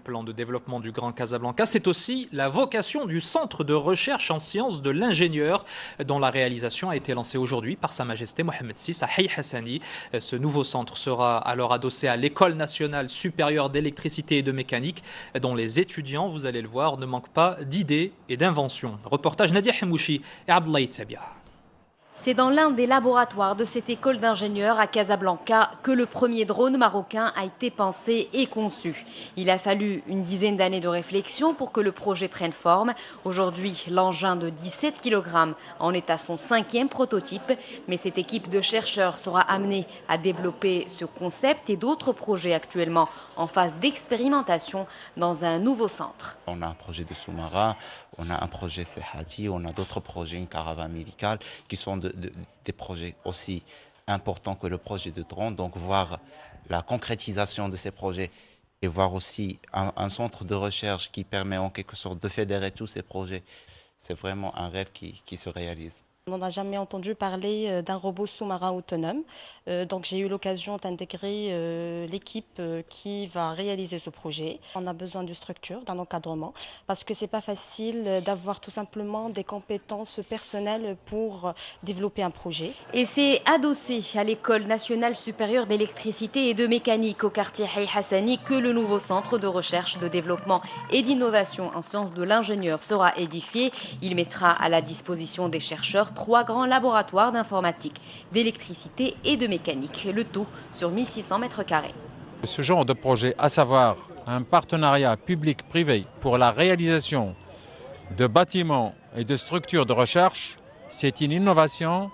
Plan de développement du Grand Casablanca, c'est aussi la vocation du Centre de recherche en sciences de l'ingénieur, dont la réalisation a été lancée aujourd'hui par Sa Majesté Mohamed VI à Haï Hassani. Ce nouveau centre sera alors adossé à l'École nationale supérieure d'électricité et de mécanique, dont les étudiants, vous allez le voir, ne manquent pas d'idées et d'inventions. Reportage Nadia Hamouchi et Abdoulaye Tabia. C'est dans l'un des laboratoires de cette école d'ingénieurs à Casablanca que le premier drone marocain a été pensé et conçu. Il a fallu une dizaine d'années de réflexion pour que le projet prenne forme. Aujourd'hui, l'engin de 17 kg en est à son 5e prototype. Mais cette équipe de chercheurs sera amenée à développer ce concept et d'autres projets actuellement en phase d'expérimentation dans un nouveau centre. On a un projet de sous-marin, on a un projet Sehati, on a d'autres projets, une caravane médicale, qui sont des projets aussi importants que le projet de drone. Donc voir la concrétisation de ces projets et voir aussi un centre de recherche qui permet en quelque sorte de fédérer tous ces projets, c'est vraiment un rêve qui se réalise. On n'a jamais entendu parler d'un robot sous-marin autonome. Donc j'ai eu l'occasion d'intégrer l'équipe qui va réaliser ce projet. On a besoin de structure, d'un encadrement, parce que ce n'est pas facile d'avoir tout simplement des compétences personnelles pour développer un projet. Et c'est adossé à l'École nationale supérieure d'électricité et de mécanique au quartier Haï Hassani que le nouveau centre de recherche, de développement et d'innovation en sciences de l'ingénieur sera édifié. Il mettra à la disposition des chercheurs 3 grands laboratoires d'informatique, d'électricité et de mécanique, le tout sur 1600 mètres carrés. Ce genre de projet, à savoir un partenariat public-privé pour la réalisation de bâtiments et de structures de recherche, c'est une innovation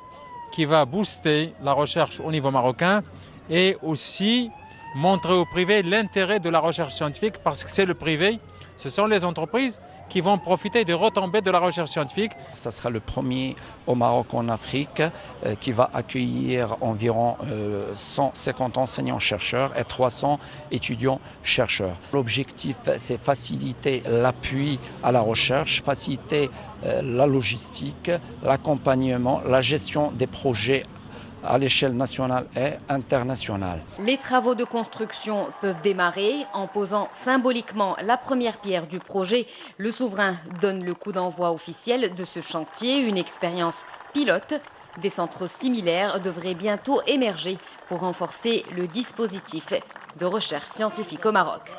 qui va booster la recherche au niveau marocain et aussi montrer au privé l'intérêt de la recherche scientifique, parce que c'est le privé, ce sont les entreprises qui vont profiter des retombées de la recherche scientifique. Ça sera le premier au Maroc en Afrique qui va accueillir environ 150 enseignants-chercheurs et 300 étudiants-chercheurs. L'objectif, c'est faciliter l'appui à la recherche, faciliter la logistique, l'accompagnement, la gestion des projets à l'échelle nationale et internationale. Les travaux de construction peuvent démarrer en posant symboliquement la première pierre du projet. Le souverain donne le coup d'envoi officiel de ce chantier, une expérience pilote. Des centres similaires devraient bientôt émerger pour renforcer le dispositif de recherche scientifique au Maroc.